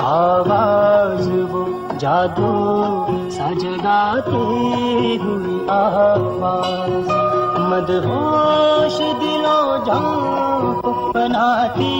आवाज वो जादू सा जगाती हुई आवाज, मदहोश दिलों जान को बनाती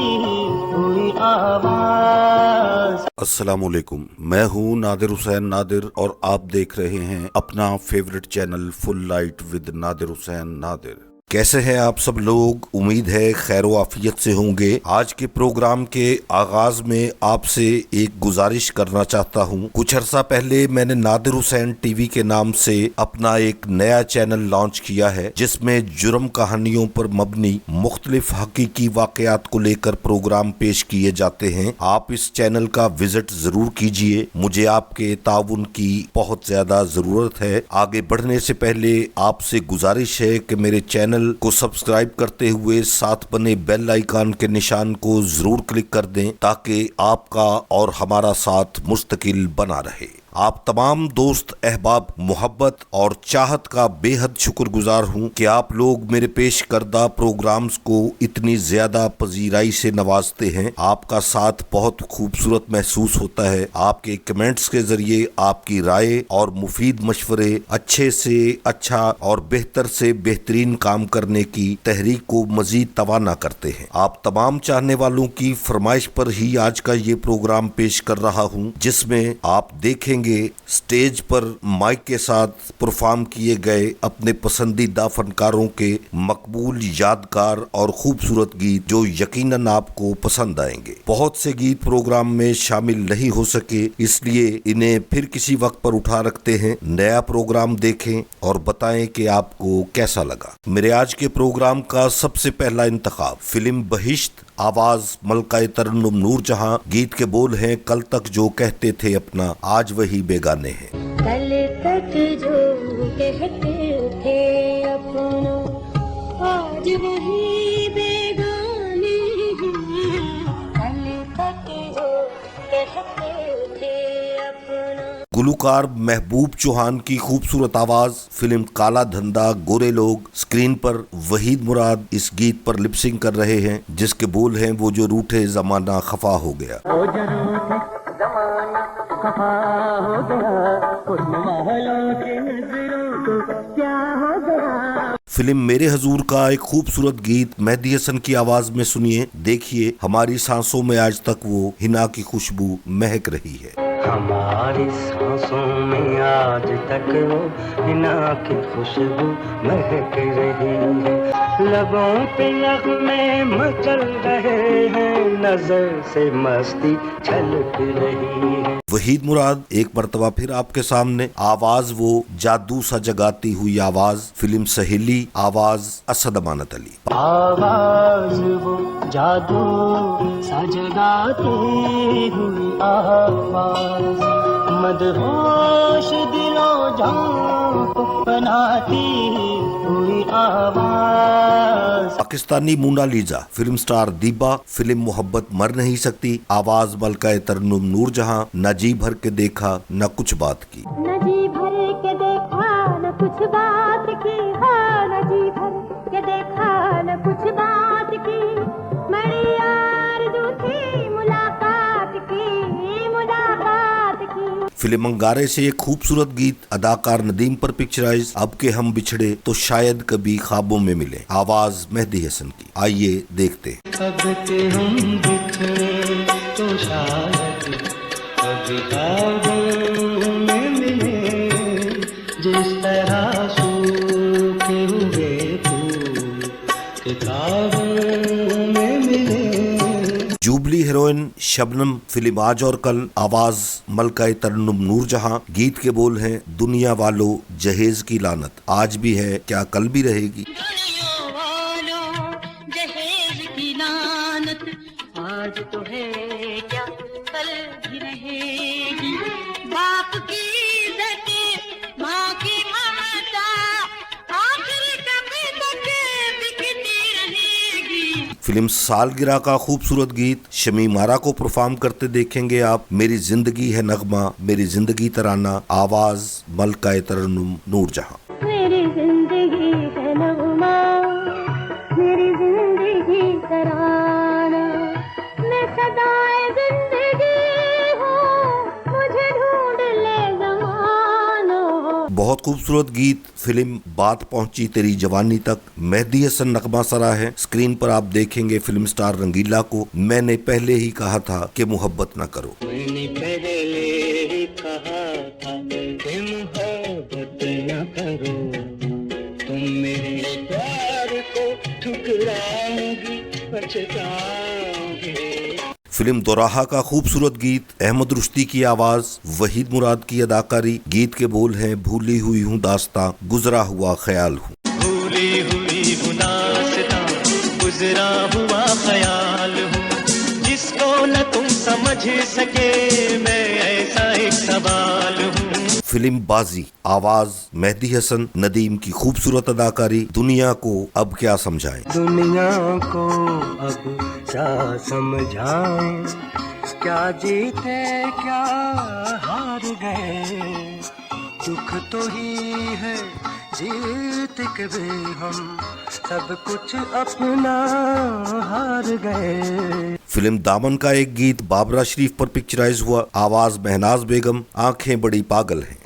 हुई आवाज। अस्सलामुअलैकुम, मैं हूँ नादिर हुसैन नादिर और आप देख रहे हैं अपना favourite channel full light with Nadir Hussain Nadir. कैसे हैं आप सब लोग? उम्मीद है खैर व आफियत से होंगे। आज के प्रोग्राम के आगाज में आपसे एक गुजारिश करना चाहता हूं। कुछ अरसा पहले मैंने नादिर हुसैन टीवी के नाम से अपना एक नया चैनल लॉन्च किया है, जिसमें जुर्म कहानियों पर मबनी मुख्तलिफ हकीकी वाकयात को लेकर प्रोग्राम पेश किए जाते हैं। आप इस चैनल का विजिट जरूर कीजिए, मुझे आपके ताउन की बहुत ज्यादा जरूरत है। आगे बढ़ने से पहले आपसे गुजारिश है कि मेरे चैनल को सब्सक्राइब करते हुए साथ बने बेल आइकन के निशान को जरूर क्लिक कर दें, ताकि आपका और हमारा साथ मुस्तकिल बना रहे। आप तमाम दोस्त, अहबाब, मोहब्बत और चाहत का बेहद शुक्रगुजार हूँ कि आप लोग मेरे पेश करदा प्रोग्राम्स को इतनी ज्यादा पजीराई से नवाजते हैं। आपका साथ बहुत खूबसूरत महसूस होता है। आपके कमेंट्स के जरिए आपकी राय और मुफीद मशवरे अच्छे से अच्छा और बेहतर से बेहतरीन काम करने की तहरीक को मजीद तवाना करते हैं। आप तमाम चाहने वालों की फरमाइश पर ही आज का ये प्रोग्राम पेश कर रहा हूँ, जिसमें आप देखेंगे स्टेज पर माइक के साथ परफॉर्म किए गए अपने पसंदीदा फनकारों के मकबूल, यादगार और खूबसूरत गीत, जो यकीनन आपको पसंद आएंगे। बहुत से गीत प्रोग्राम में शामिल नहीं हो सके, इसलिए इन्हें फिर किसी वक्त पर उठा रखते हैं। नया प्रोग्राम देखें और बताएं कि आपको कैसा लगा। मेरे आज के प्रोग्राम का सबसे पहला इंतखाब फिल्म बहिश्त, आवाज मलकाए तरन्नुम नूरजहां। गीत के बोल हैं, कल तक जो कहते थे अपना, आज वही बेगाने हैं। कल तक जो कहते थे अपना, आज वही बेगाने हैं। कल तक जो कहते थे अपना। गुलकार महबूब चौहान की खूबसूरत आवाज, फिल्म काला धंधा, गोरे लोग। स्क्रीन पर वहीद मुराद इस गीत पर लिपसिंग कर रहे हैं, जिसके बोल हैं, वो जो रूठे जमाना खफा हो गया। वो जो रूठे जमाना खफा हो गया, उन वालों की नजरों को क्या हो गया। फिल्म मेरे हजूर का एक खूबसूरत गीत मेहदी हसन की आवाज में सुनिए। देखिए हमारी सांसों में आज तक वो हिना की खुशबू महक रही है। हमारी सांसों में आज तक वो हिना की खुशबू महक रही है। लबों पे नगमे मचल रहे हैं, नजर से मस्ती छलक रही है। वहीद मुराद एक मर्तबा फिर आपके सामने। आवाज वो जादू सा जगाती हुई आवाज, फिल्म सहेली, आवाज असद अमानत अली। आवाज वो जादू सा जगाती हुई आवाज, मदहोश दिलों जान को बनाती हुई आवाज। पाकिस्तानी मोनालिसा, फिल्म स्टार दीबा, फिल्म मोहब्बत मर नहीं सकती, आवाज मलकाए तरन्नुम नूरजहां। न जी भर के देखा न कुछ बात की, न जी भर के देखा न कुछ बात की, हाँ न जी भर के देखा न कुछ बात की। बड़ी आरज़ू थी मुलाकात की, मुलाकात की। फिल्म अंगारे से एक खूबसूरत गीत, अदाकार नदीम पर पिक्चराइज, अब के हम बिछड़े तो शायद कभी ख्वाबों में मिले, आवाज मेहदी हसन की। आइए देखते। अब के हम बिछड़े तो शायद कभी ख्वाबों में मिले, जिस तरह सूखे हुए फूल किताबों में मिले। जुबली हीरोइन शबनम, फिल्म आज और कल, आवाज मलकाए तरन्नुम नूरजहां। गीत के बोल हैं, दुनिया वालों जहेज की लानत आज भी है, क्या कल भी रहेगी। दुनिया वालों जहेज की लानत आज तो है क्या कल भी रहेगी। बाप की इज्जत, माँ की ममता, आखिर कब तक बिकती रहेगी। फिल्म सालगिरह का खूबसूरत गीत शमीम आरा को परफॉर्म करते देखेंगे आप। मेरी जिंदगी है नगमा, मेरी जिंदगी तराना, आवाज मलकाए तरन्नुम नूरजहां। मेरी जिंदगी है नगमा, मेरी जिंदगी तराना, मैं सदाए जिंदगी बहुत खूबसूरत गीत फिल्म बात पहुंची तेरी जवानी तक। मेहदी हसन नगमा सरा है। स्क्रीन पर आप देखेंगे फिल्म स्टार रंगीला को। मैंने पहले ही कहा था कि मोहब्बत न करो। मैंने पहले ही कहा था कि मोहब्बत न करो, तुम मेरे प्यार को ठुकराओगी, पछताओगे। फिल्म दोराहा का खूबसूरत गीत, अहमद रुश्ती की आवाज, वहीद मुराद की अदाकारी। गीत के बोल हैं भूली हुई हूँ दास्तां, गुजरा हुआ ख्याल हूँ। भूली हुई हूँ दास्तां, गुजरा हुआ ख्याल हूँ, जिसको न तुम समझ सके मैं ऐसा एक सवाल हूँ। फिल्म बाजी, आवाज मेहदी हसन, नदीम की खूबसूरत अदाकारी। दुनिया को अब क्या समझाएं। दुनिया को अब क्या समझाएं, क्या जीते क्या हार गए, दुख तो ही है जीत के भी हम सब कुछ अपना हार गए। फिल्म दामन का एक गीत बाबरा शरीफ पर पिक्चराइज हुआ। आवाज महनाज बेगम। आंखें बड़ी पागल हैं।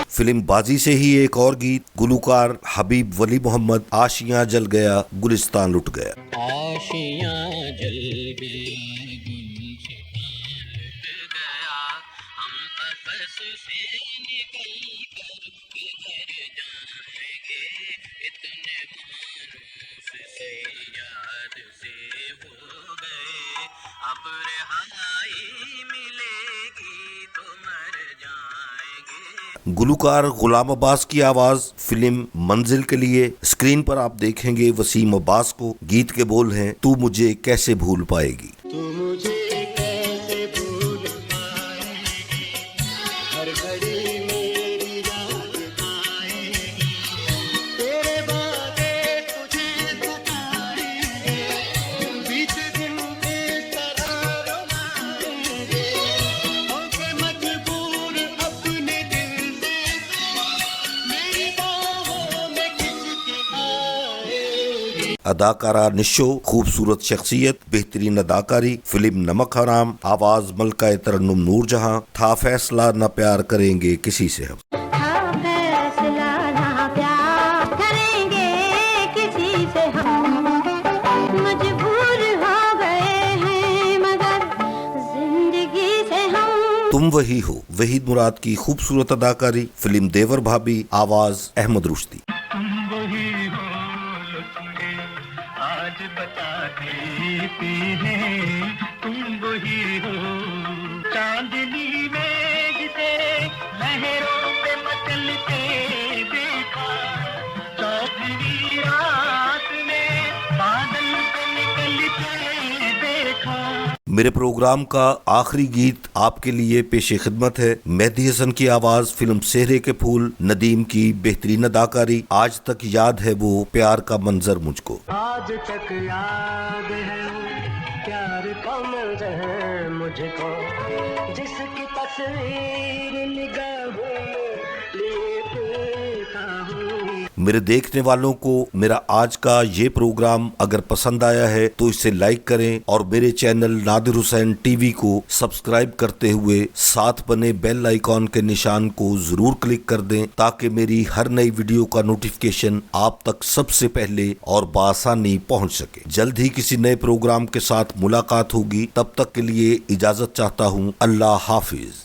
फिल्म बाजी से ही एक और गीत, गुलूकार हबीब वली मोहम्मद। आशियां जल गया, गुलिस्तान लुट गया। आशियां जल गया, गुलिस्तान लुट गया, हम आपस से निकल कर किधर जाएंगे, इतने मानूस से याद से हो गए, अब रिहाई मिलेगी तो मर जाएंगे। गुलूकार गुलाम अब्बास की आवाज फिल्म मंजिल के लिए। स्क्रीन पर आप देखेंगे वसीम अब्बास को। गीत के बोल हैं तू मुझे कैसे भूल पाएगी। तू मुझे कैसे भूल पाएगी, हर घड़ी मेरी याद आएगी, तेरे वादे तुझे सताएंगे, बीच दिन में तरह रुलाएंगे, होके मजबूर अपने दिल से मेरी बाहों में खिंच के आएगी। अदाकारा निशो, खूबसूरत शख्सियत, बेहतरीन अदाकारी। फिल्म नमक हराम, आवाज मलका तरन्नुम नूरजहां। था फैसला न प्यार करेंगे किसी से हम। था फैसला ना प्यार करेंगे किसी से हम, मजबूर हो गए हैं मगर जिंदगी से हम। तुम वही हो, वहीद मुराद की खूबसूरत अदाकारी। फिल्म देवर भाभी, आवाज अहमद रुश्ती। तुम वही हो लुत्फे आज बताते हैं, तुम वही हो चांदनी में जिसे लहरों पे मचलते देखा, चौथी रात में बादल पे निकलते देखा। मेरे प्रोग्राम का आखिरी गीत आपके लिए पेशे खिदमत है। मेहदी हसन की आवाज, फिल्म सेहरे के फूल, नदीम की बेहतरीन अदाकारी। आज तक याद है वो प्यार का मंजर मुझको। आज तक याद है वो प्यार का मंजर मुझको, जिसकी तस्वीर निगाहों में लेता हूँ। मेरे देखने वालों को मेरा आज का ये प्रोग्राम अगर पसंद आया है तो इसे लाइक करें और मेरे चैनल नादिर हुसैन टीवी को सब्सक्राइब करते हुए साथ बने बेल आइकॉन के निशान को जरूर क्लिक कर दें, ताकि मेरी हर नई वीडियो का नोटिफिकेशन आप तक सबसे पहले और बआसानी पहुंच सके। जल्द ही किसी नए प्रोग्राम के साथ मुलाकात होगी। तब तक के लिए इजाजत चाहता हूं। अल्लाह हाफिज।